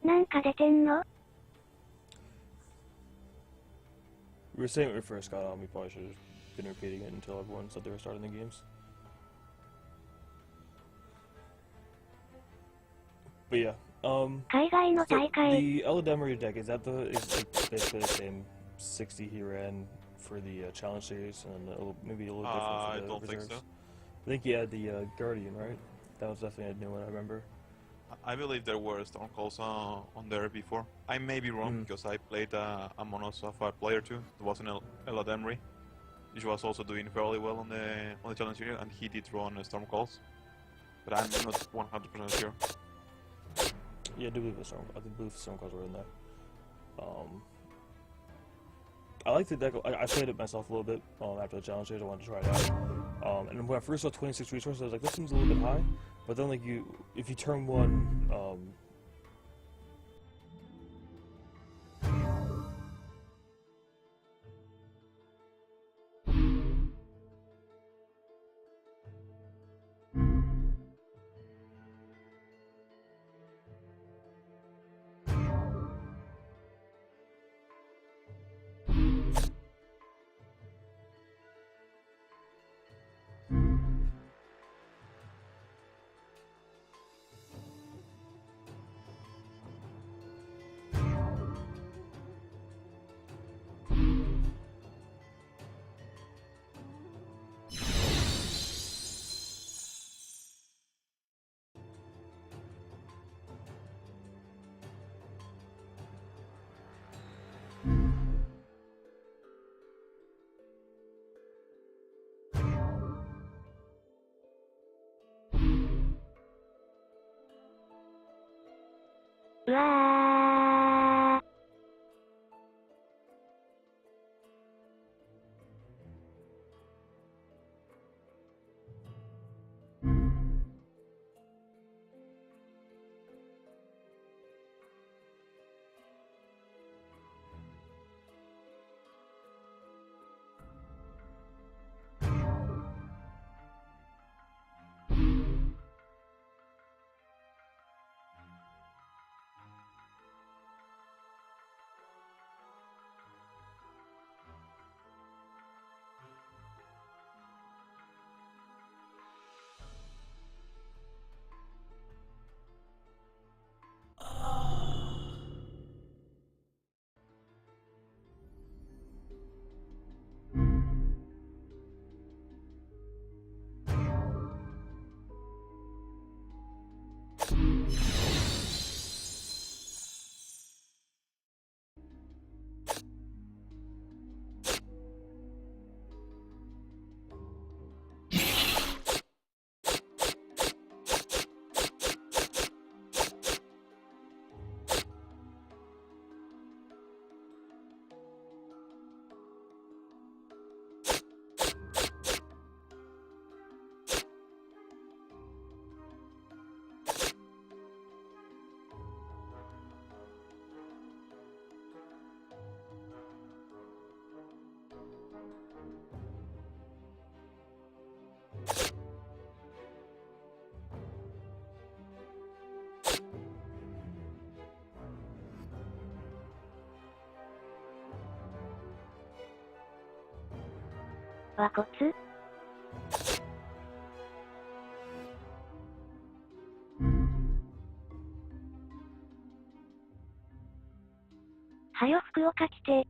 なんか出てんの? We were saying when we first got on, we probably should have been repeating it until everyone said they were starting the games. But yeah, 海外の so 大会 the Eladamari deck, is that is like basically the same 60 he ran for the challenge series, and maybe a little different for the I don't reserves? think so. I think he had the Guardian, right? That was definitely a new one, I remember. I believe there were storm calls on there before. I may be wrong because I played a Mono Sapphire player too. It was an Eladamri, which was also doing fairly well on the challenge series, and he did run storm calls. But I'm not 100% sure. Yeah, I do believe the storm calls were in there. I like the deck. I played it myself a little bit after the challenge series. I wanted to try it out. And when I first saw 26 resources, I was like, this seems a little bit high. But then, like, if you turn one,うわー 和骨はよ服を勝ちて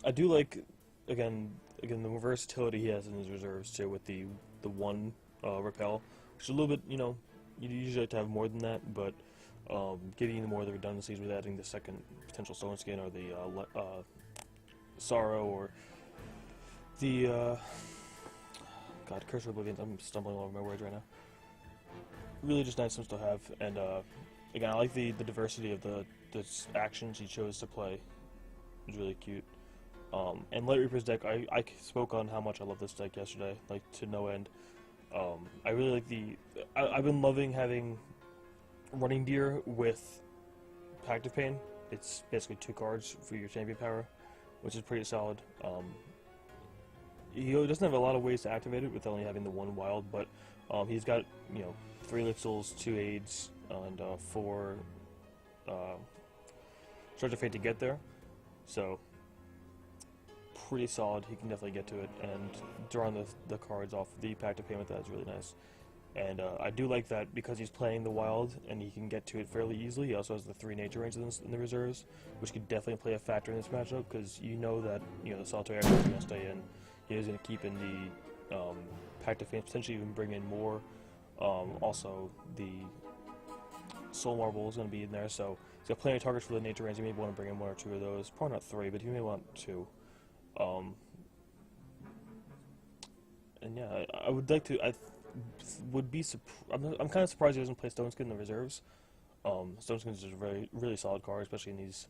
I do like, again, the versatility he has in his reserves too, with the one repel, which is a little bit, you know, you usually like to have more than that, but giving you more of the redundancies with adding the second potential Stone Skin or the Sorrow or the God, Curse of Oblivion. I'm stumbling over my words right now. Really, just nice ones to have, and again, I like the diversity of the actions he chose to play. It's really cute. And LightReaper's deck, I spoke on how much I love this deck yesterday, like to no end. I really like I've been loving having Running Deer with Pact of Pain. It's basically 2 cards for your champion power, which is pretty solid. He doesn't have a lot of ways to activate it with only having the 1 wild, but he's got, you know, 3 Elixils, 2 Aids, and 4 Charge of Fate to get there. So pretty solid. He can definitely get to it, and drawing the cards off the Pact of Pain with that is really nice. And I do like that because he's playing the wild and he can get to it fairly easily. He also has the 3 nature ranges in the reserves, which could definitely play a factor in this matchup because you know that, you know, the solitary action is going to stay in. He's going to keep in the Pact of Fame, potentially even bring in more. Also, the Soul Marble is going to be in there, so he's got plenty of targets for the nature range. You may want to bring in 1 or 2 of those. Probably not 3, but you may want 2. And yeah, I would like to. I'm kind of surprised he doesn't play Stone Skin in the reserves. Stone Skin is just a really solid card, especially in these,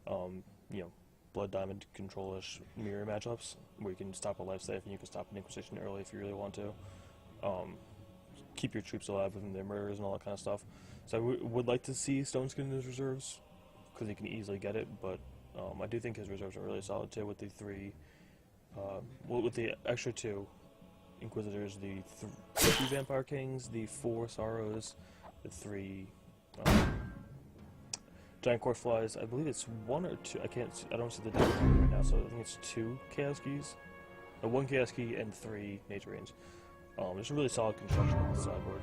you know, Blood Diamond control-ish mirror matchups where you can stop a life safe and you can stop an Inquisition early if you really want to. Keep your troops alive within their murders and all that kind of stuff. So I would like to see Stone Skin in his reserves because he can easily get it, but I do think his reserves are really solid too with the 3, well, with the extra 2 Inquisitors, the 3 Vampire Kings, the 4 Sorrows, the 3 Giant Court Flies. I believe it's 1 or 2. I don't see the deck right now, so I think it's 2 Chaos Keys, 1 Chaos Key, and 3 Nature Range. It's a really solid construction on the sideboard.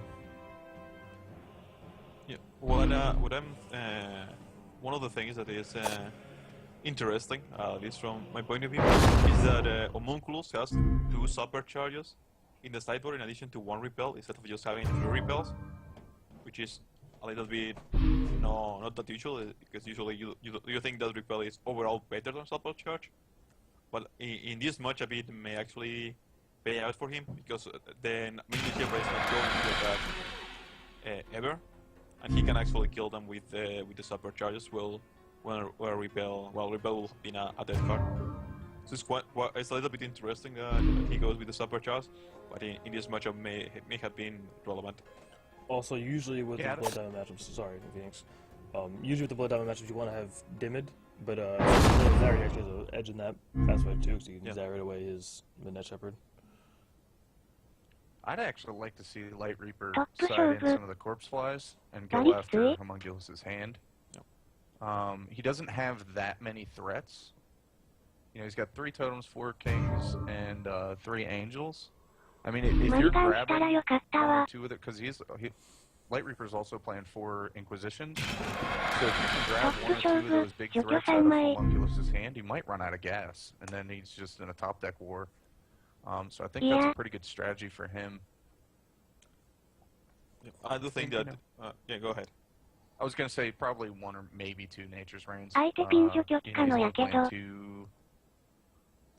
Yeah. One of the things that is interesting, at least from my point of view, is that Homunculus has 2 supercharges in the sideboard in addition to 1 repel instead of just having 3 repels, which is a little bit not that usual, because usually you think that repel is overall better than supercharge, but in this matchup it may actually pay out for him because the mini-shipper is not going to attack ever, and he can actually kill them with the supercharges. Repel will be a dead card. So it's a little bit interesting that he goes with the supercharge, but in this matchup may have been relevant. Also, usually with the Blood Diamond matchups, sorry, Phoenix. Usually with the Blood Diamond matchups, you want to have Dimmed, but Larry actually has an edge in that aspect too, so you can Zarate away his Midnight Shepherd. I'd actually like to see LightReaper side in some of the Corpse Flies and go after Homunculus' hand. He doesn't have that many threats. You know, he's got 3 totems, 4 kings, and 3 angels. I mean, if you're grabbing 1 or 2 of it, because LightReaper's also playing 4 Inquisitions, so if you can grab 1 or 2 of those big threats out of Homunculus' hand, he might run out of gas, and then he's just in a top deck war. So I think that's a pretty good strategy for him. I do think that... yeah, go ahead. I was going to say probably 1 or maybe 2 Nature's Reigns. He's only playing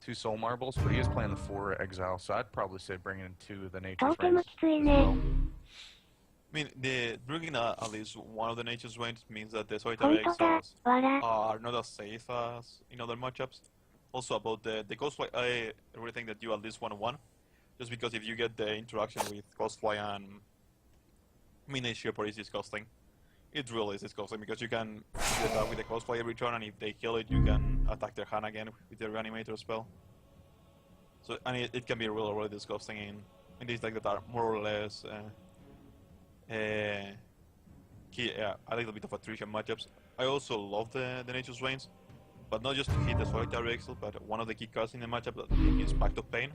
2 Soul Marbles, but he is playing the 4 Exile, so I'd probably say bring in 2 of the Nature's Reigns as well. I mean, bringing at least 1 of the Nature's Reigns means that the Solitary Exiles are not as safe as in other matchups. Also about the Ghostfly, I really think that you at least want 1, just because if you get the interaction with Ghostfly and Midnight Shepherd is disgusting. It really is disgusting because you can get that with the Ghostfly every turn, and if they kill it, you can attack their hand again with the Reanimator spell. So, and it can be really disgusting in these decks that are more or less a little bit of attrition matchups. I also love the Nature's Reigns, but not just to hit the Solitary Exile, but one of the key cards in the matchup is Pact of Pain.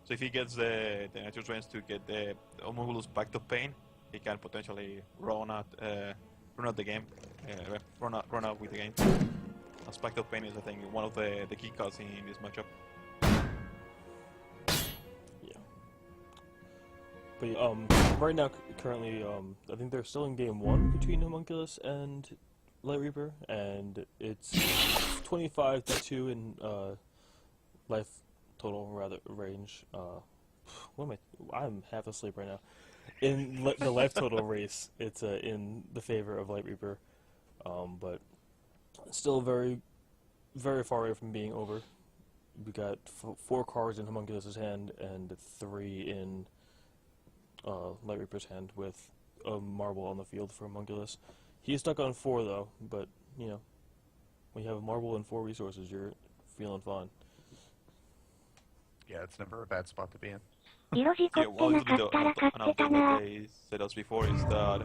So if he gets the Nature's Reigns to get the Homunculus Pact of Pain, he can potentially run out the game, run out with the game. speckled paint is, I think, one of the key cards in this matchup. Yeah. But right now, currently, I think they're still in game 1 between Homunculus and LightReaper, and it's 25-2 in life total range. I'm half asleep right now. In the life total race, it's in the favor of LightReaper, but still very, very far away from being over. We got 4 cards in Homunculus' hand and 3 in LightReaper's hand, with a marble on the field for Homunculus. He's stuck on 4 though, but you know, when you have a marble and 4 resources, you're feeling fine. Yeah, it's never a bad spot to be in. Yeah, well, another thing that they said us before is that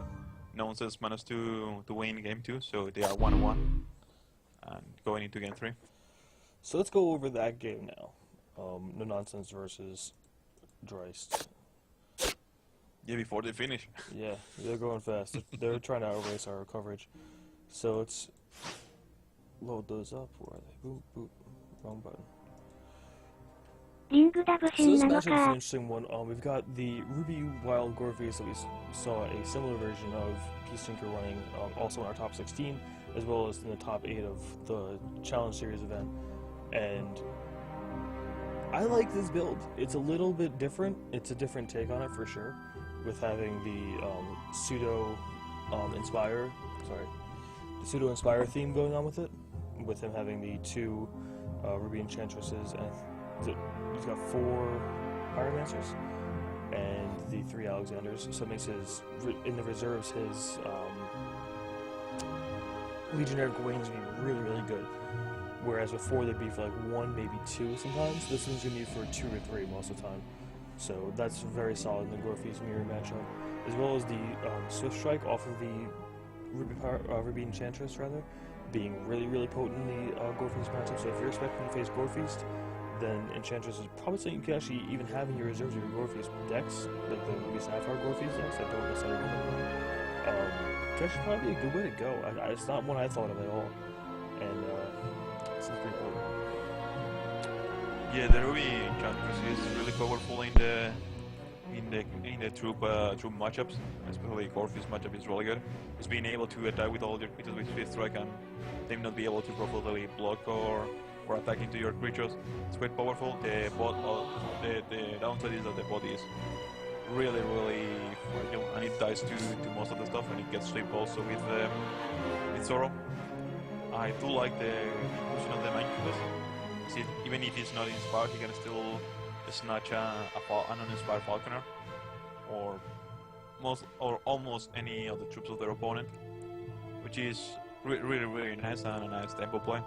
no one says managed to win game 2, so they are 1-1 and going into game 3. So let's go over that game now. No Nonsense versus Dreist. Yeah, before they finish. Yeah, they're going fast. They're trying to outrace our coverage. So let's load those up. Where are they? Boop, boop. Wrong button. So this matchup is an interesting one. We've got the Ruby Wild Gorfius that we saw a similar version of Peace Tinker running also in our top 16, as well as in the top 8 of the Challenge Series event. And I like this build. It's a little bit different. It's a different take on it for sure, with having the pseudo inspire theme going on with it, with him having the 2 Ruby Enchantresses and he's got 4 Pyromancers and the 3 Alexanders, so it makes his, in the reserves, his Legionnaire Gawain's going to be really, really good. Whereas before they'd be for like 1, maybe 2 sometimes. This one's going to be for 2 or 3 most of the time. So that's very solid in the Gorfius mirror matchup. As well as the Swift Strike off of the Ruby Enchantress, rather, being really, really potent in the Gorfius matchup. So if you're expecting to face Gorfius, then Enchantress is probably something you can actually even have in your reserves of your Gorfius decks, like the Ruby Sapphire Gorfius decks that don't necessarily run them. Could actually probably be a good way to go. It's not one I thought of at all, and it's pretty cool. Yeah, the Ruby Enchantress is really powerful in the troop matchups, especially Gorfius matchup is really good. It's being able to attack with all your creatures with Swift Strike and them not be able to properly block or attack into your creatures. It's quite powerful. The downside is that the body is really, really fragile, and it dies to most of the stuff, and it gets stripped also with Zoro. I do like the inclusion of the Homunculus. Even if he's not inspired, he can still snatch an uninspired Falconer, or almost any of the troops of their opponent, which is really, really nice and a nice tempo play.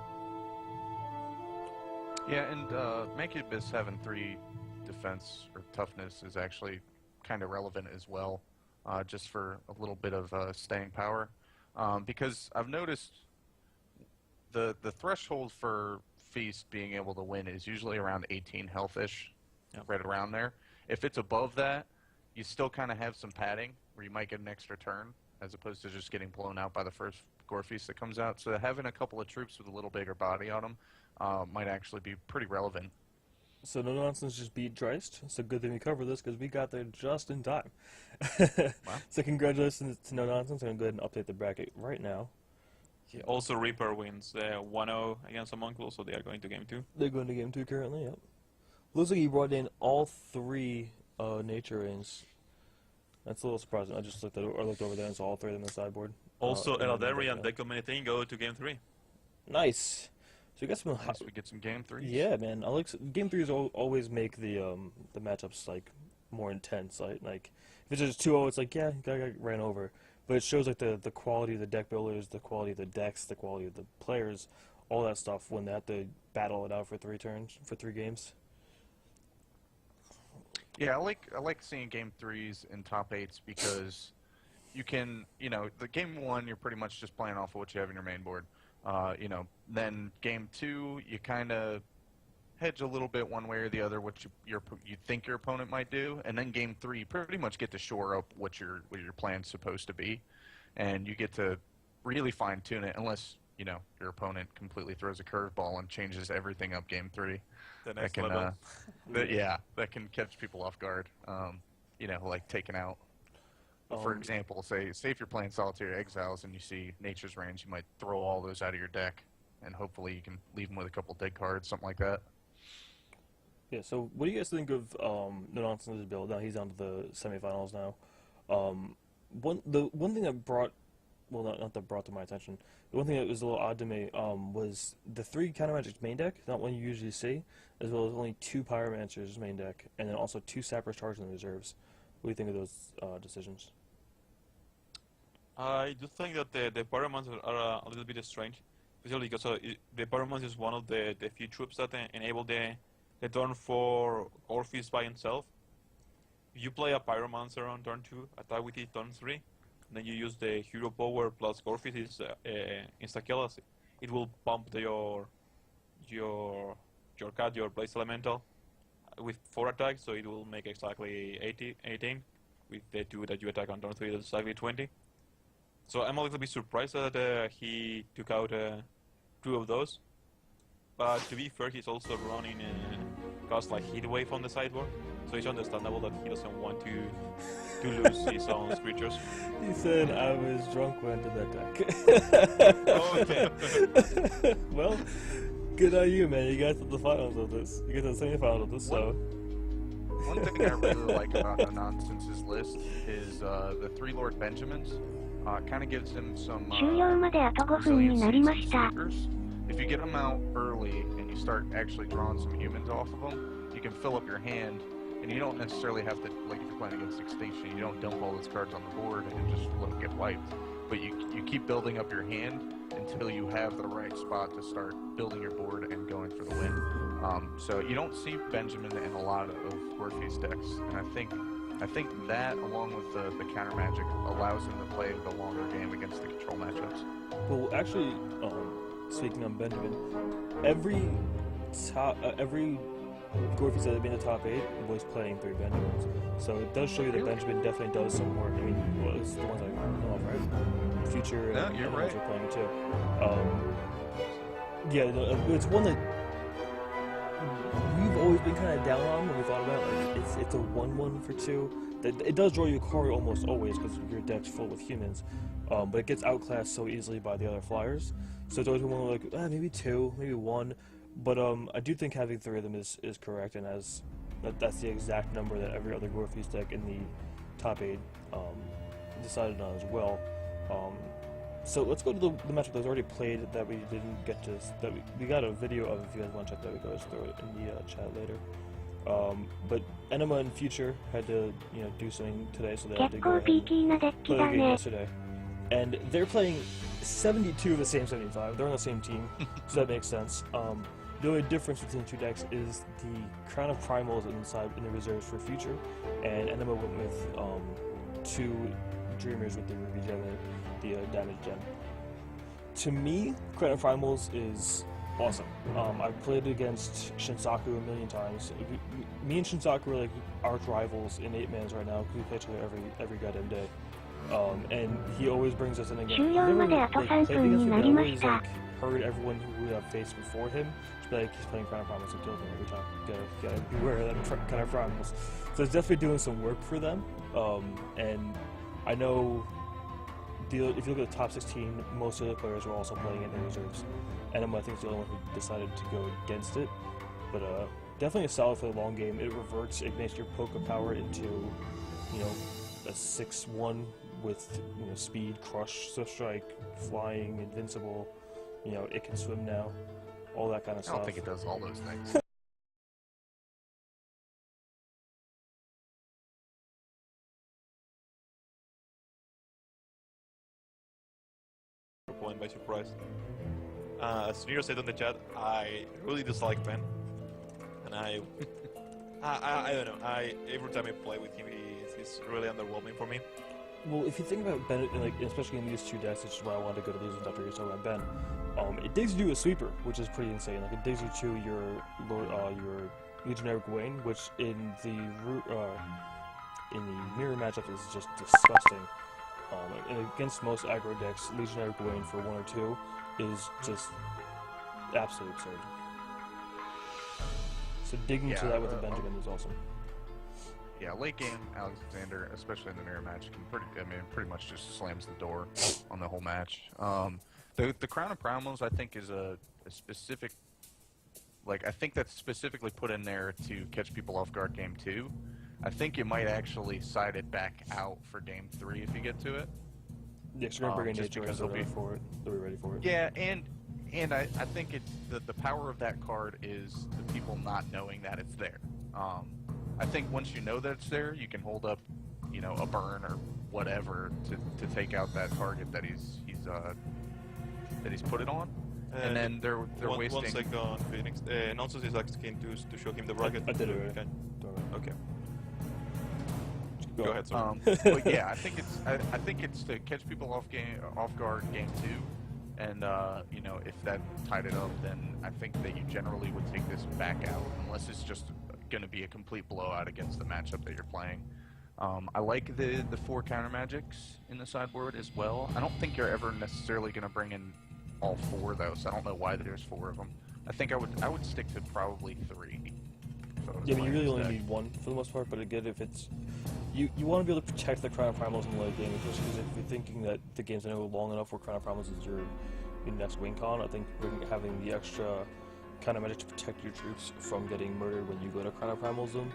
Yeah, and Mancubus having 3 defense or toughness is actually kind of relevant as well, just for a little bit of staying power. Because I've noticed the threshold for Feast being able to win is usually around 18 health-ish, right around there. If it's above that, you still kind of have some padding where you might get an extra turn, as opposed to just getting blown out by the first Gorfius that comes out. So having a couple of troops with a little bigger body on them might actually be pretty relevant. So No Nonsense just beat Dreist. It's a good thing we covered this because we got there just in time. Wow. So congratulations to No Nonsense. I'm going to go ahead and update the bracket right now. Yeah, also, Reaper wins 1-0 against Homunculus, so they are going to game 2. They're going to game 2 currently, yep. Looks like he brought in all 3 nature rings. That's a little surprising. I just looked over there and saw all 3 of them on the sideboard. Also, Eladari and Deco Minitain go to game 3. Nice. So you got some. Nice, we get some game 3s. Yeah, man. I like game 3s. Always make the matchups like more intense. Like if it's just 2-0, it's like yeah, guy got ran over. But it shows like the quality of the deck builders, the quality of the decks, the quality of the players, all that stuff when they have to battle it out for 3 turns, for 3 games. Yeah, I like seeing game 3s and top 8s because you can, the game 1 you're pretty much just playing off of what you have in your main board. Then game 2 you kind of hedge a little bit one way or the other what you think your opponent might do, and then game 3 you pretty much get to shore up what your plan's supposed to be, and you get to really fine tune it unless you know, your opponent completely throws a curveball and changes everything up game 3. The That next can, level. that can catch people off guard. You know, like taking out. For example, say if you're playing Solitary Exiles and you see Nature's Range, you might throw all those out of your deck, and hopefully you can leave them with a couple dead cards, something like that. Yeah, so what do you guys think of No Nonsense's build? Now he's on to the semifinals now. The one thing that brought, well, not that brought to my attention, the one thing that was a little odd to me was the 3 Counter Magic's main deck, not one you usually see, as well as only 2 Pyromancer's main deck, and then also 2 Sappers Charge in the reserves. What do you think of those decisions? I do think that the Pyromancers are a little bit strange, especially because the Pyromancer is one of the few troops that enable the turn for Orpheus by himself. If you play a Pyromancer on turn 2, attack with it turn 3, and then you use the hero power plus Orpheus is insta-kill, it will pump your card, your Blaze Elemental, with 4 attacks, so it will make exactly 18. With the 2 that you attack on turn 3, that's exactly 20. So I'm a little bit surprised that he took out 2 of those. But to be fair, he's also running cost like Heat Wave on the sideboard, so it's understandable that he doesn't want to lose his own creatures. He said I was drunk when I did that deck. Okay. Well, good on you, man. You got to the finals of this. You got to the semifinals of this, so... One thing I really like about No Nonsense's list is the 3 Lord Benjamins. Kind of gives him some 終了まであと5分になりました。 If you get them out early and you start actually drawing some humans off of them, you can fill up your hand, and you don't necessarily have to, like if you're playing against Extinction, you don't dump all those cards on the board and just let them get wiped. But you keep building up your hand until you have the right spot to start building your board and going for the win. So you don't see Benjamin in a lot of Orpheus decks, and I think that, along with the counter magic, allows him to play the longer game against the control matchups. Well, actually, speaking on Benjamin, every Orpheus that had been in the top 8 was playing 3 Benjamins. So it does show you that Benjamin definitely does some work. I mean, well, it's the ones I know of, right? Future No, you're right. are playing too. Yeah, it's one that we've always been kind of down on when we thought about it. Like, it's a 1/1 for 2. It does draw you a card almost always because your deck's full with humans, but it gets outclassed so easily by the other flyers. So it's always been one like maybe 2, maybe 1. But I do think having 3 of them is correct, and that's the exact number that every other Orpheus deck in the top 8 decided on as well. So let's go to the matchup that was already played that we didn't get to. That we got a video of. If you guys want to check that, we can throw it in the chat later. But Enema and Future had to do something today, so they had to go ahead and play the game yesterday. And they're playing 72 of the same 75. They're on the same team, so that makes sense. The only difference between the 2 decks is the Crown of Primals in the reserves for Future, and Enema went with 2 Dreamers with the Ruby Gem and the Damage Gem. To me, Crown of Primals is awesome. I've played against Shinsaku a million times. Me and Shinsaku are like arch rivals in 8-mans right now because we play each other every goddamn day. And he always brings us in again. I've never played against him, but I always heard everyone who we have faced before him just be like, he's playing Crown of Primals and kills him every time. Gotta beware of that Crown of Primals. So it's definitely doing some work for them. And I know if you look at the top 16, most of the players were also playing in their reserves. And I think it's the only one who decided to go against it. But definitely a solid for the long game. It reverts, it makes your Poké power into, a 6/1 with speed, crush, swift strike, flying, invincible. It can swim now, all that kind of stuff. I don't think it does all those things. Pulling by surprise. As Nero said on the chat, I really dislike Ben, and I don't know. Every time I play with him, he's really underwhelming for me. Well, if you think about Ben, especially in these 2 decks, which is why I wanted to go to these after you're talking about Ben, it digs you to a sweeper, which is pretty insane. Like, it digs you to your Legionnaire Gawain, which in the mirror matchup is just disgusting. And against most aggro decks, Legionnaire Gawain for 1 or 2 is just absolutely absurd. So digging into Yeah, that with the Benjamin is awesome. Yeah, late game Alexander, especially in the mirror match, can pretty much just slams the door on the whole match. The Crown of Primals, I think, is a specific, like, I think that's specifically put in there to catch people off guard game 2. I think you might actually side it back out for game 3 if you get to it. Yeah, so you're gonna bring in just nature because they'll be for it. They'll be ready for it. Yeah, and I think it's the power of that card is the people not knowing that it's there. I think once you know that it's there, you can hold up, you know, a burn or whatever to take out that target that he's put it on. And then they're wasting. 1 second, Phoenix. Nonsense is asking to show him the bracket. I did it already. Okay. Don't worry. Okay. Go Go ahead, sir. But yeah, I think it's to catch people off guard game 2, and you know, if that tied it up, then I think that you generally would take this back out unless it's just going to be a complete blowout against the matchup that you're playing. I like the 4 counter magics in the sideboard as well. I don't think you're ever necessarily going to bring in all 4 though, so I don't know why there's 4 of them. I think I would stick to probably 3. Yeah, but you really only need 1 for the most part. But again, if it's you want to be able to protect the Crown of Primals in the late game, especially because if you're thinking that the game's going to go long enough where Crown of Primals is your next win con, I think having the extra kind of magic to protect your troops from getting murdered when you go to Crown of Primals them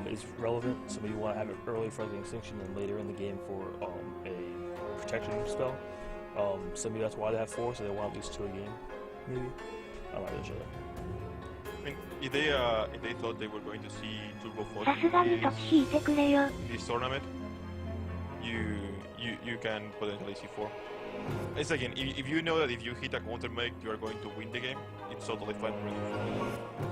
is relevant. Some of you want to have it early for the Extinction and later in the game for a protection spell. Some of you, that's why they have 4, so they want at least 2 a game, maybe. I'm not really sure. I mean, if they thought they were going to see Turbo 4 さすがに時引いてくれよ。 in this tournament, you can potentially see 4. It's again, if you know that if you hit a counter make, you are going to win the game, it's totally fine for you.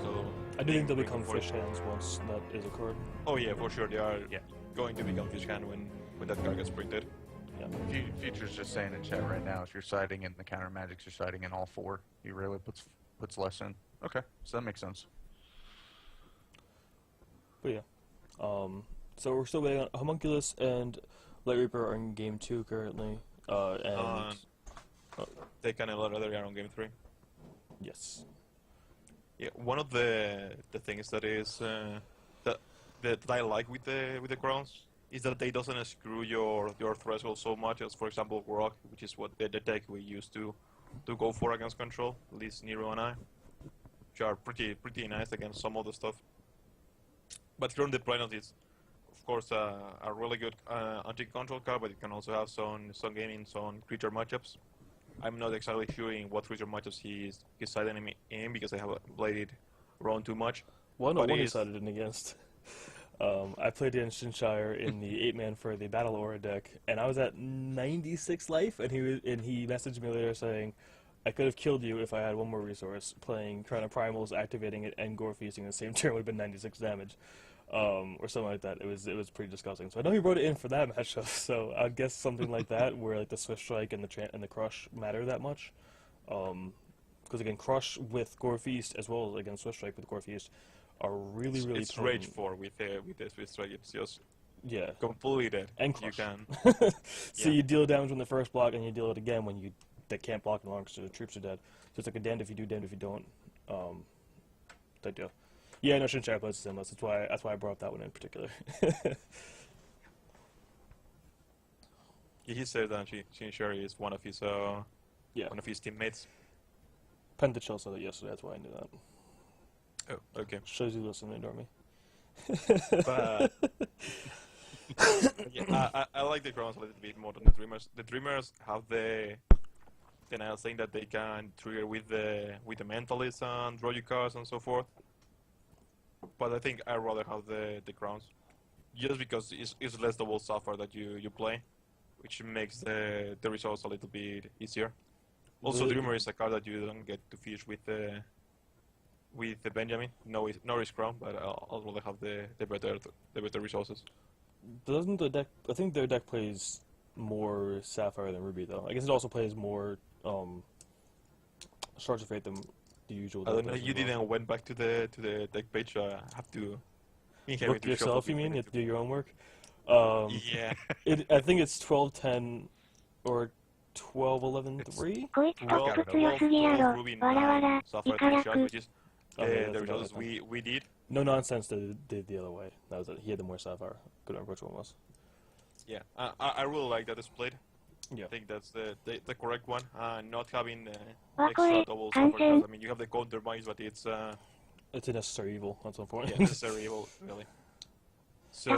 So I do think they'll become fish hands once that is occurred. Oh yeah, for sure they are going to become fish hand when that card gets printed. Yeah. Future's just saying in chat right now, if you're siding in the counter magics, you're siding in all 4. He really puts less in. Okay, so that makes sense. But yeah, so we're still waiting on Homunculus and LightReaper are in game 2 currently, and they can let other guy on game 3. yes. Yeah, one of the things that is that I like with the crowns is that they doesn't screw your threshold so much as, for example, Rock, which is what the deck we used to go for against control, at least Nero and I, which are pretty nice against some other stuff. But here on the planet is, of course, a really good anti-control card, but it can also have some gaming, some creature matchups. I'm not exactly sure in what creature matchups he's siding me in because I haven't played it around too much. Well, no, one he sided in against. I played against Shinshire in the 8-man for the Battle Aura deck, and I was at 96 life, and he messaged me later saying, I could have killed you if I had one more resource. Playing Crown of Primals, activating it, and Gore Feasting the same turn would have been 96 damage. Or something like that. It was pretty disgusting. So I know he wrote it in for that matchup. So I guess something like that, where like the Swift Strike and the Crush matter that much. Because again, Crush with Gore Feast as well as against Swift Strike with Gore Feast are really it's potent. Rage 4 with the Swift Strike. It's just completely dead. And Crush. You can. So you deal damage on the first block, and you deal it again when they can't block no longer because the troops are dead. So it's like a damned if you do, damned if you don't type deal. Yeah, no, Shinshire plays the same list. That's why I brought up that one in particular. He said that Shinshire is one of his one of his teammates. Pentachill said that yesterday. That's why I knew that. Oh, okay. Shows you listen to ignore me. But yeah, I like the Crowns a little bit more than the Dreamers. The Dreamers have the nice thing that they can trigger with the Mentalist and draw you cards and so forth. But I think I'd rather have the Crowns, just because it's less double suffer that you play, which makes the results a little bit easier. Also, Dreamer is a card that you don't get to fish with the Benjamin. No risk Crown, but I'll rather have the better resources. Doesn't the deck? I think their deck plays more Sapphire than Ruby, though. I guess it also plays more Shards of Fate than the usual. I don't know. You didn't went back to the deck page. So I have to. Look yourself. You mean you have to do your own work? Yeah. I think it's 12-10 or 12, 11, 3? こいつトップ強すぎやろ。 Ruby わらわ 9 ら、イ Sapphire カ 3 ラ shot, ク。 which is Okay, the that's results about it. we did. No nonsense did the other way. That was it. He had the more sapphire. Couldn't remember which one was. Yeah, I really like that split. Yeah. I think that's the correct one. Not having わこ extra れ、 double 完 sapphire 成 shots. I。mean, you have the counter bias, but it's It's a necessary evil. That's unfortunate. yeah, necessary evil, really. So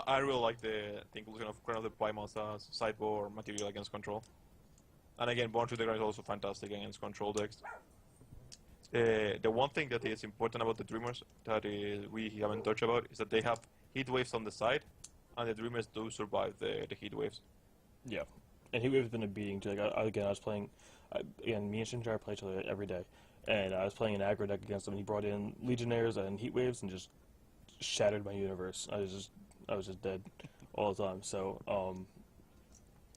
I really like the inclusion of Crown of the Primal's sideboard material against control. And again, Born to the Ground is also fantastic against control decks. The one thing that is important about the Dreamers that we haven't touched about is that they have heat waves on the side, and the Dreamers do survive the heat waves. Yeah. And Heatwave's been a beating too. Like, I was playing, again, me and Shinjar play each other every day, and I was playing an aggro deck against him, and he brought in Legionnaires and Heatwaves and just shattered my universe. I was just dead all the time. So,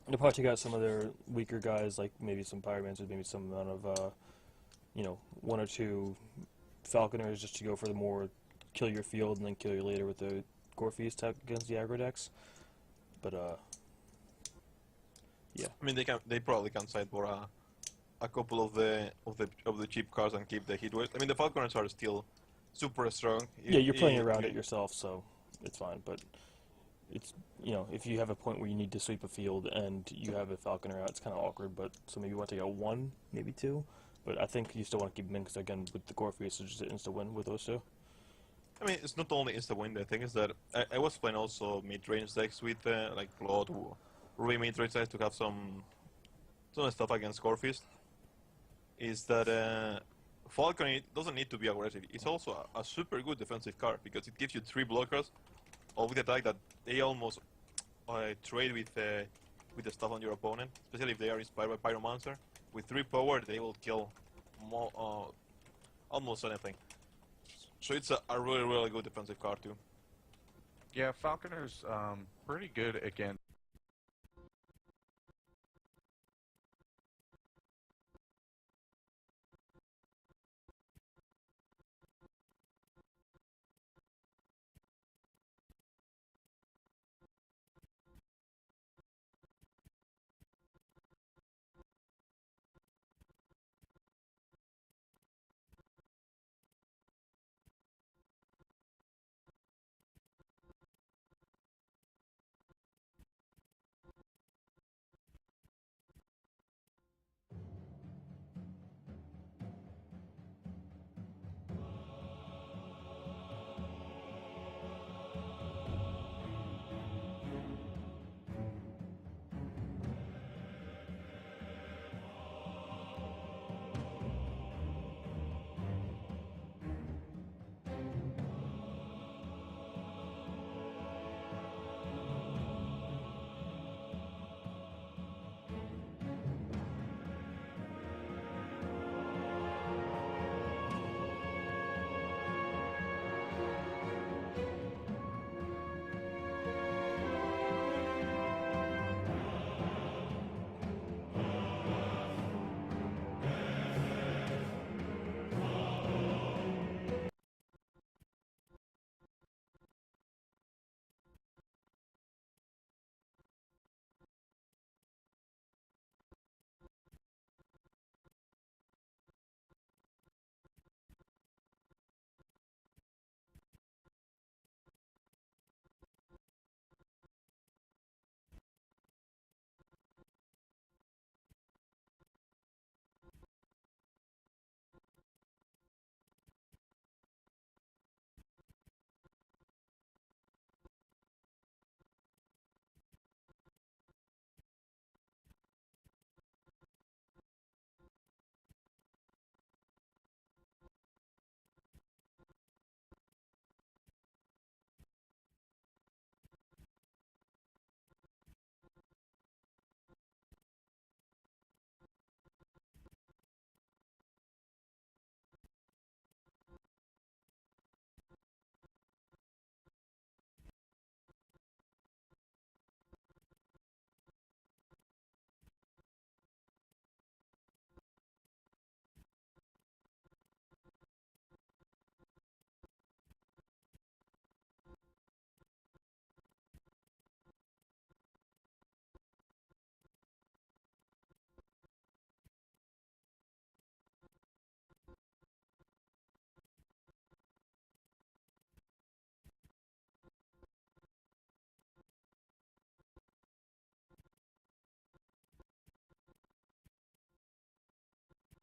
they'll probably take out some of their weaker guys, like maybe some Pyromancers, maybe some amount of, one or two Falconers, just to go for the more kill your field and then kill you later with the Gore Feast tech against the aggro decks. But, yeah. I mean, they probably can sideboard a couple of the cheap cards and keep the heat waves. I mean, the Falconers are still super strong. Yeah, you're playing around it yourself, so it's fine. But it's, if you have a point where you need to sweep a field and you have a Falconer out, it's kind of awkward. But so maybe you want to take out one, maybe two. But I think you still want to keep them in because, again, with the Gore Feast, it's just an insta win with those two. I mean, it's not only insta win. The thing is that I was playing also mid-range decks with like Blood, Ruby mid-range decks to have some stuff against Scorefist. Is that Falcon doesn't need to be aggressive. It's also a super good defensive card because it gives you 3 blockers all with attack that they almost trade with the stuff on your opponent, especially if they are inspired by Pyromancer. With 3 power, they will kill almost anything. So it's a really, really good defensive card too. Yeah, Falconer's pretty good against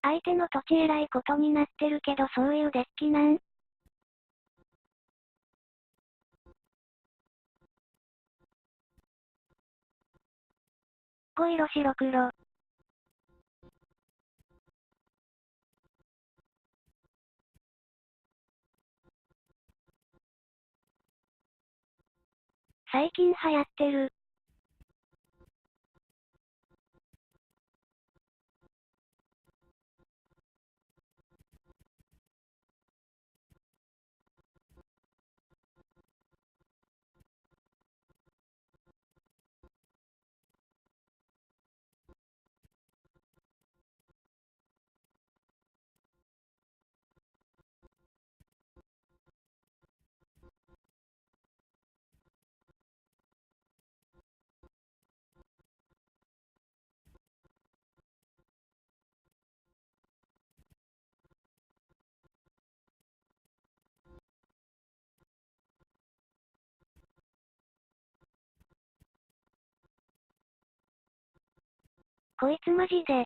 相手の土地えらいことになってるけどそういうデッキなん？5色白黒。最近流行ってる。こいつマジで。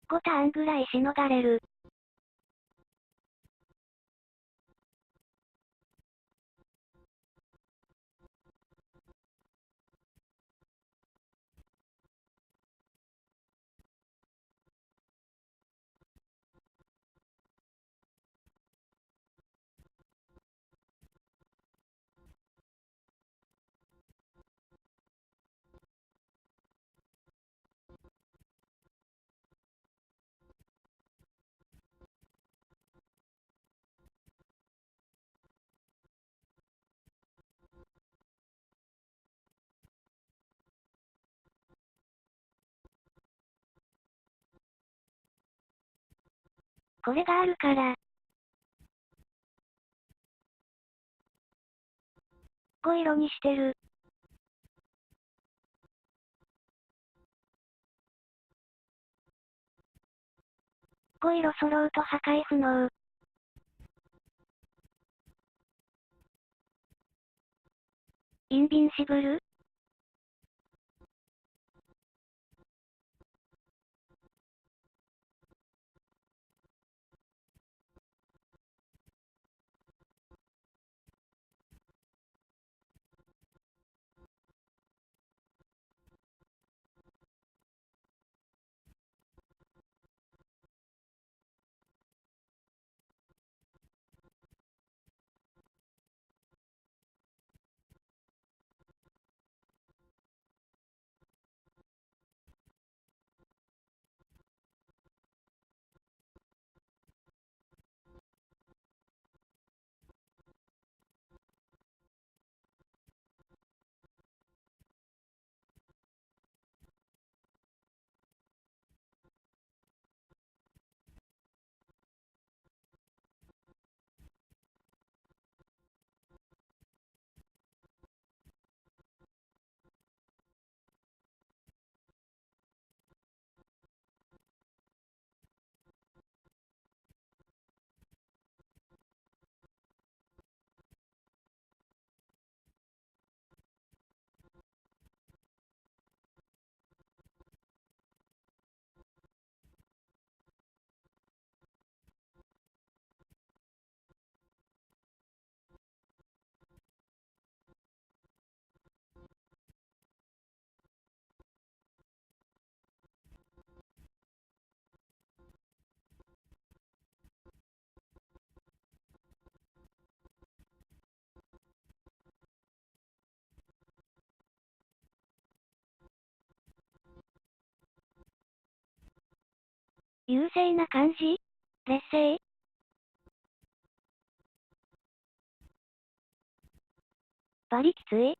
5ターンぐらいしのがれる。これがあるから。5色にしてる。5色揃うと破壊不能。インビンシブル？優勢な感じ？劣勢？バリきつい？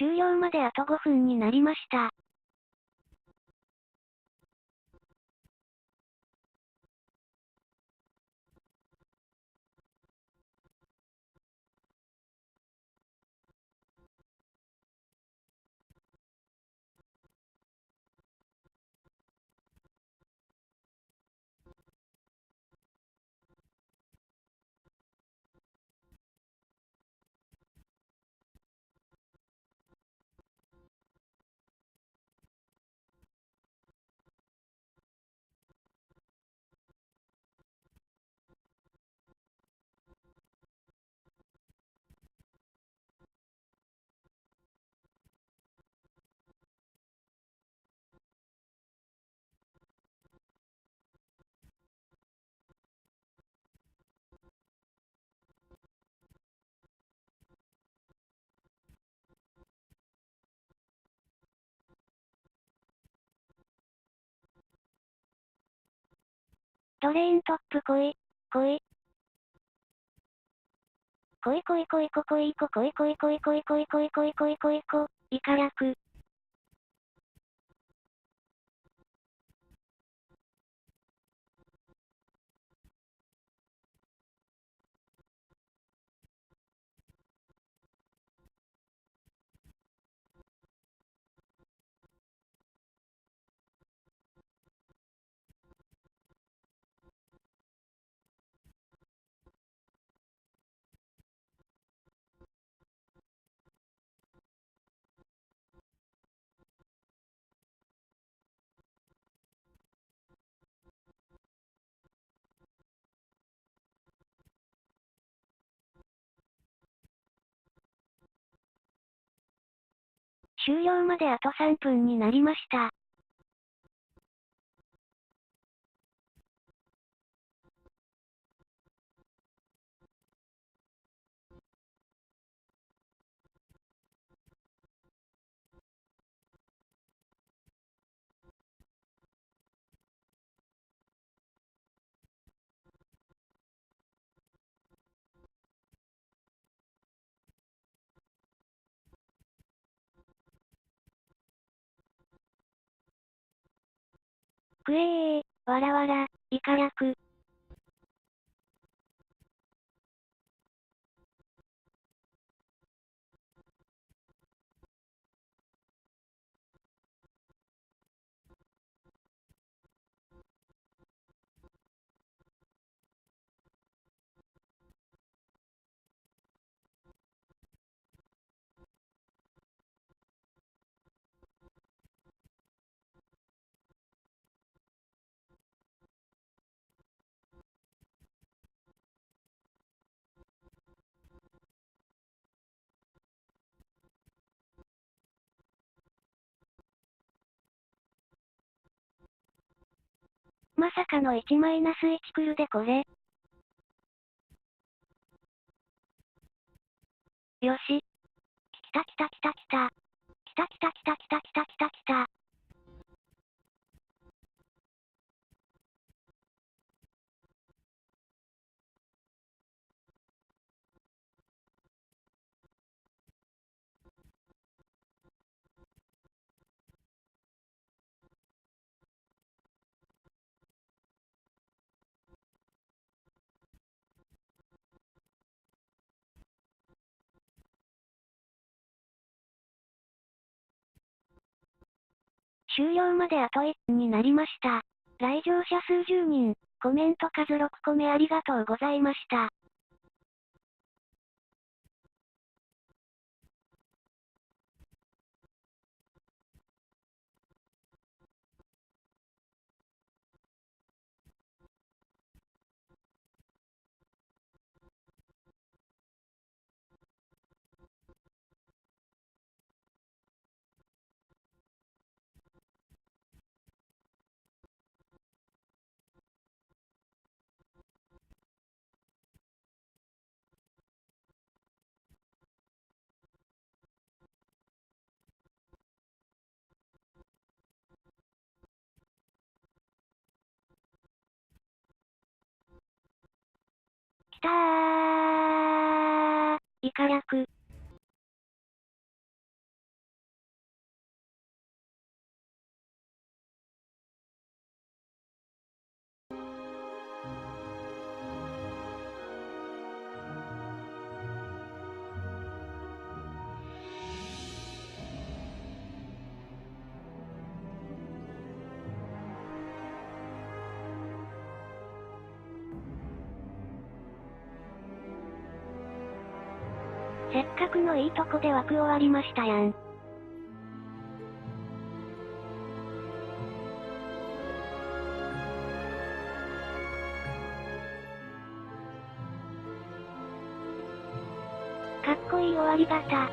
終了まであと5分になりました。ドレーントップ来い。来い。来い来い来いこ来いこ来い来い来い来い来い来い来い来い来い来い。イカ略。終了まであと3分になりました。くえー、わらわら、イカ略。まさかの1-1来るでこれ。よし。来た来た来た来た。来た来た来た来た来た来た来た。終了まであと1分になりました。来場者数10人、コメント数6個目ありがとうございました。きたー。イカ略。せっかくのいいとこで枠終わりましたやん。かっこいい終わり方。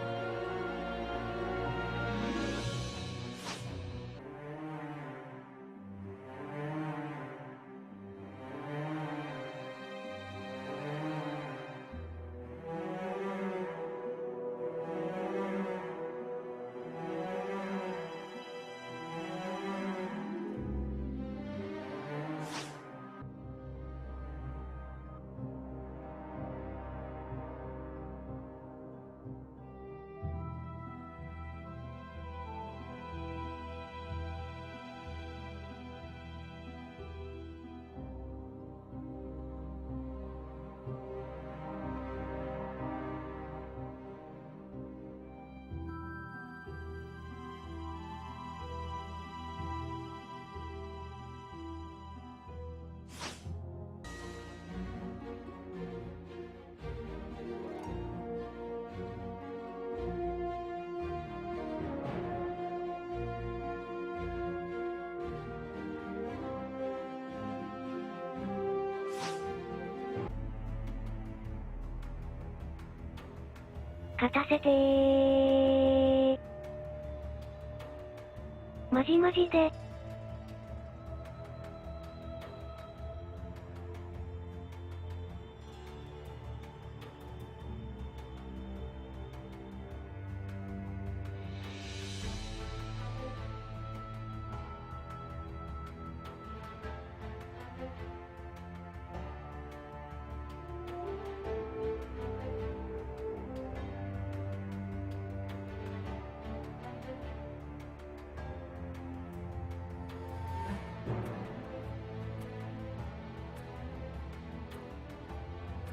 勝たせてー。マジマジで。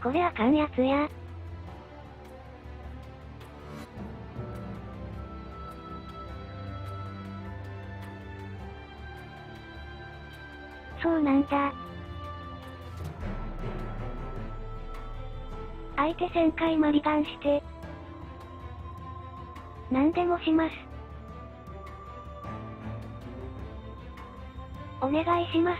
これあかんやつや。そうなんだ。相手1000回マリガンして。何でもします。お願いします。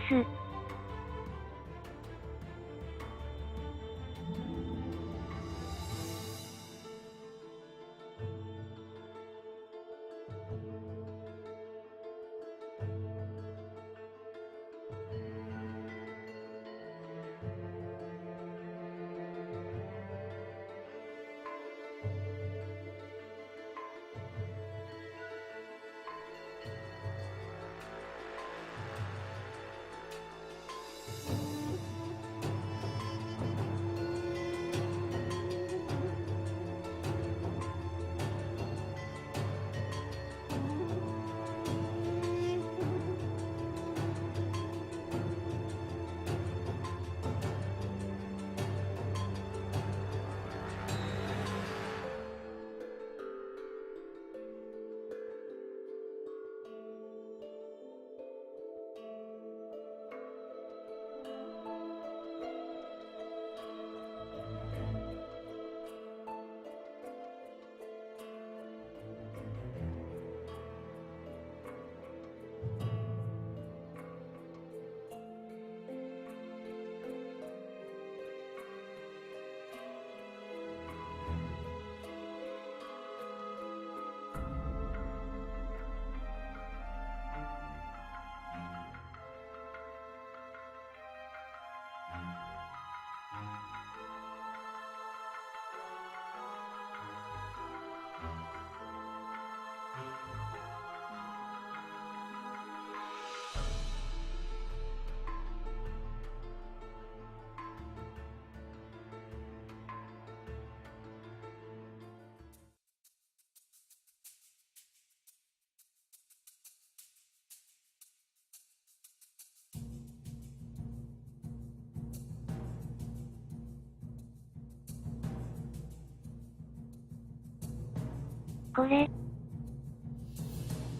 これ。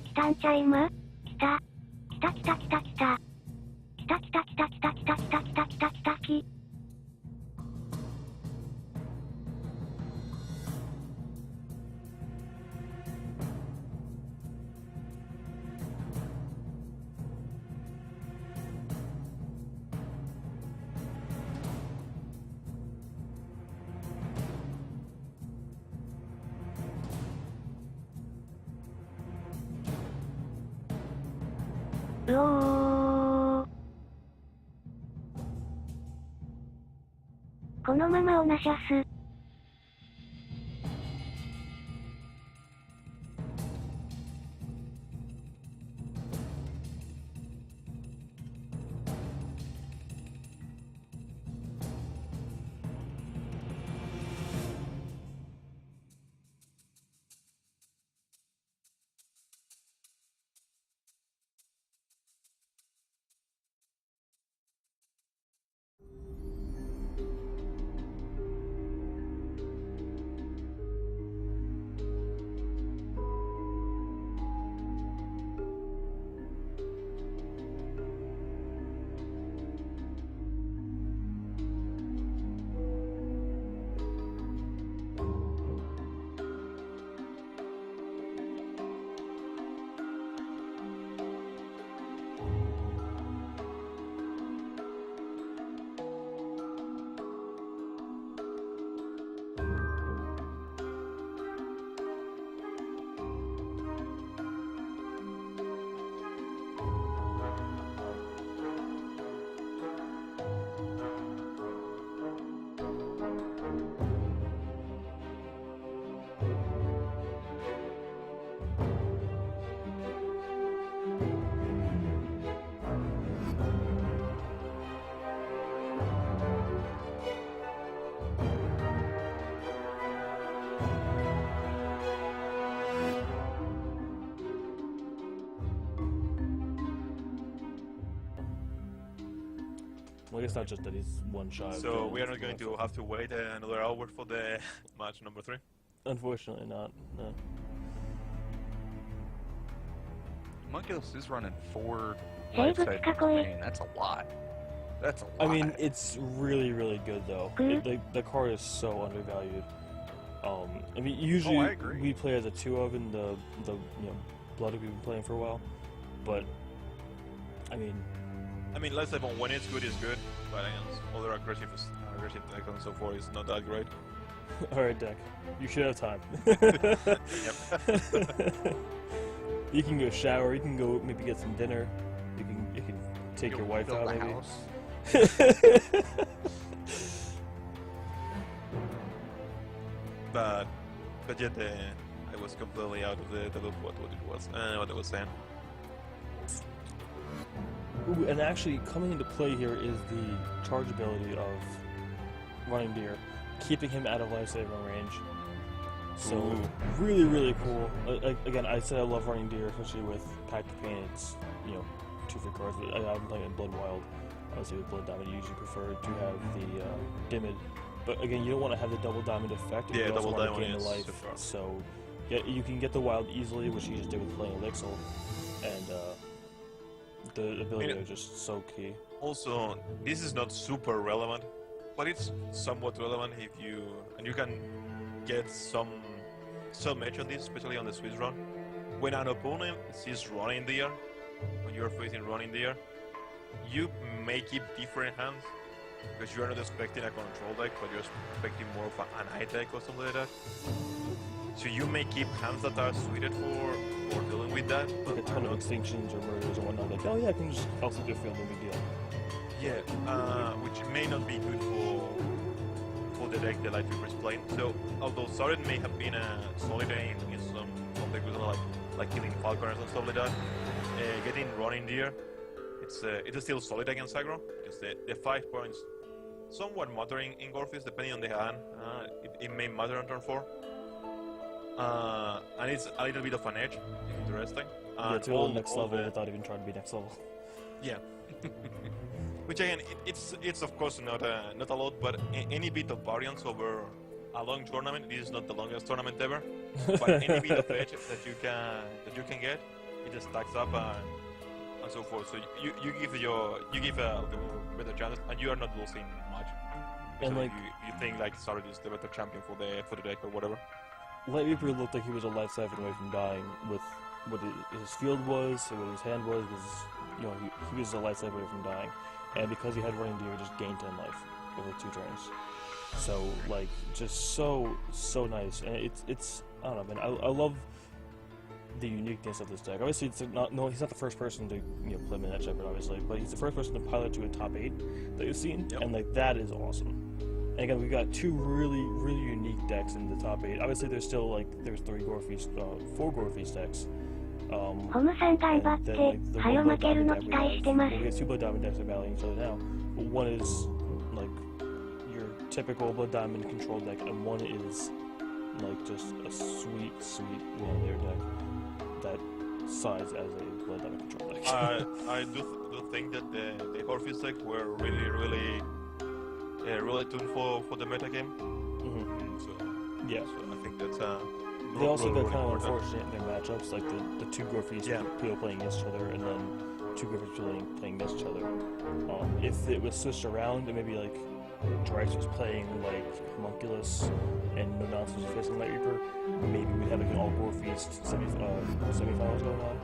来たんちゃいま？来た。来た来た来た来た。来た来た来た来た来た来た来た来た来た来。うおー。このままオナシャス。it's not just that he's one shy. So we are not going to have to wait another hour for the match number 3? Unfortunately not, no. Homunculus is running 4 Hey, life but side Kakoi. main. That's a lot. That's a lot. I mean, it's really, really good though. The card is so undervalued. I mean, usually I agree. we play as a 2 of in the Blood we've been playing for a while, but I mean, Light Side when it's good, but against other aggressive decks and so forth, it's not that great. alright, deck, you should have time. You can go shower. You can go maybe get some dinner. You can take your wife build out a maybe. house. But yet I was completely out of the loop what it was what I was saying. Ooh, and actually coming into play here is the charge ability of Running Deer, keeping him out of lifesaving range. So really, really cool. Again, I said I love Running Deer, especially with Pact of Pain. It's 2 free cards. I've been playing in Blood Wild. Obviously with Blood Diamond, you usually prefer to have the Dimid. But again, you don't want to have the double diamond effect. Yeah, you also double want to diamond gain the is life. super. So yeah, you can get the wild easily, which you just did with playing Elixir, and the ability are just so key. Also, this is not super relevant, but it's somewhat relevant if you can get some edge on this, especially on the Swiss run. When an opponent sees Running Deer, when you're facing Running Deer, you may keep different hands because you are not expecting a control deck, but you're expecting more of an eye deck or something like that. So you may keep hands that are suited for dealing with that. Like a ton of extinctions or murders and whatnot. Like, oh yeah, I can just also do field, no big deal. Yeah, which may not be good for the deck that LightReaper is playing. So although Sauron may have been a solid in some decks, like killing Falconers and stuff like that, getting Running Deer, it's still solid against aggro. Because the 5 points somewhat matter in Gorfist, depending on the hand. It may matter on turn 4. And it's a little bit of an edge. It's interesting. Yeah, to go to the next level without even trying to be next level. Yeah. Which again, it's of course not a lot, but any bit of variance over a long tournament. This is not the longest tournament ever, but any bit of edge that you can get, it just stacks up and so forth. So you give a better chance, and you are not losing much. And like you think like Sarad is the better champion for the deck or whatever. LightReaper looked like he was a life siphon away from dying with what his field was, what his hand was he was a life siphon away from dying. And because he had Running Deer, he just gained 10 life over 2 turns. So, like, just so nice. And it's I don't know, man. I love the uniqueness of this deck. Obviously, he's not the first person to play Midnight Shepherd, obviously, but he's the first person to pilot to a top 8 that you've seen, and like that is awesome. And again, we've got 2 really, really unique decks in the top 8. Obviously, there's still there's 4 Gorfeast decks. ホムさん頑張って、はよ負けるの期待してます。 We have 2 Blood Diamond decks are battling each other now. But one is like your typical Blood Diamond control deck, and one is like just a sweet Layer deck that size as a Blood Diamond control deck. I do think that the Gorfist decks were really tuned for the meta game. So Yeah. so I think that's They also got kind of important. unfortunate in their matchups, like the 2 Gorfeast people playing against each other, and then 2 Gorfeast playing against each other. If it was switched around, and maybe like Dryce was playing like Homunculus, and No Nonsense was facing LightReaper, maybe we'd have like an all Gorfeast semifinals going on,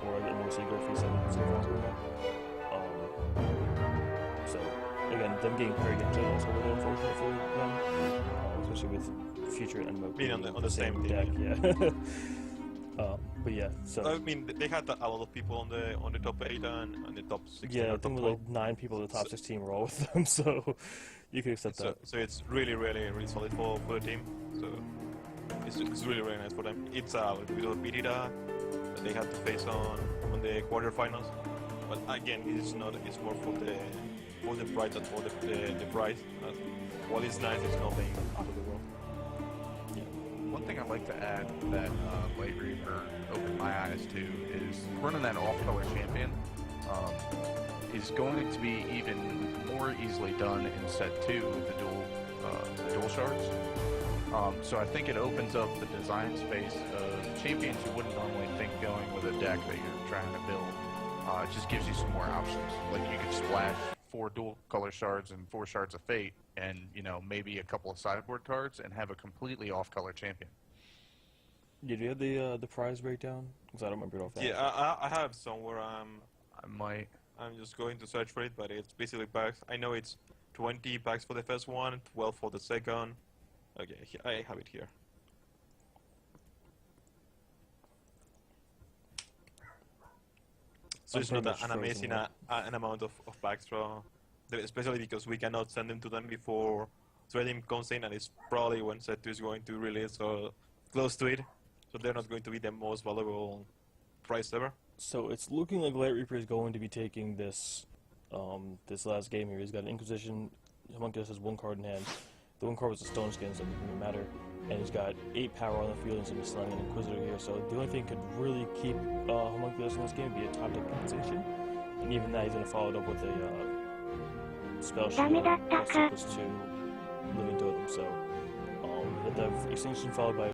or a mostly Gorfeast semifinals going on. So again, them getting paired against each other is really unfortunate for them, especially with Future and Moku being on the same deck, team. yeah. But yeah, so I mean, they had a lot of people on the top 8 and the top 16 yeah, or I top think 12. like 9 people in the top 16 were all with them, so you can accept that. So it's really solid for the team. So it's really nice for them. It's a little bit of a pity that they had to face on the quarterfinals, but again, it's not. It's more for the prize than for the prize. What is nice is nothing out of the world. One thing I'd like to add that LightReaper opened my eyes to is running that off-color champion. is going to be even more easily done in set 2 with the dual shards. So I think it opens up the design space of champions you wouldn't normally think going with a deck that you're trying to build. It just gives you some more options. Like you could splash 4 dual color shards and 4 shards of fate, and maybe a couple of sideboard cards, and have a completely off-color champion. Yeah, do you have the prize breakdown? Because I don't remember it off that. Yeah, I have somewhere. I might. I'm just going to search for it, but it's basically packs. I know it's 20 packs for the first one, 12 for the second. Okay, I have it here. So it's not an amazing an amount of packs, especially because we cannot send them to them before trading comes in, and it's probably when set 2 is going to release or close to it. So they're not going to be the most valuable price ever. So it's looking like LightReaper is going to be taking this this last game here. He's got an Inquisition. Homunculus has 1 card in hand. The 1 card was a Stone Skin, so it doesn't really matter. And he's got 8 power on the field, and he's going to be selling an Inquisitor here. So the only thing could really keep Homunculus in this game would be a top-deck compensation. And even that, he's going to follow it up with a Spell Shield, plus 2 Living Totem. So the Extinction followed by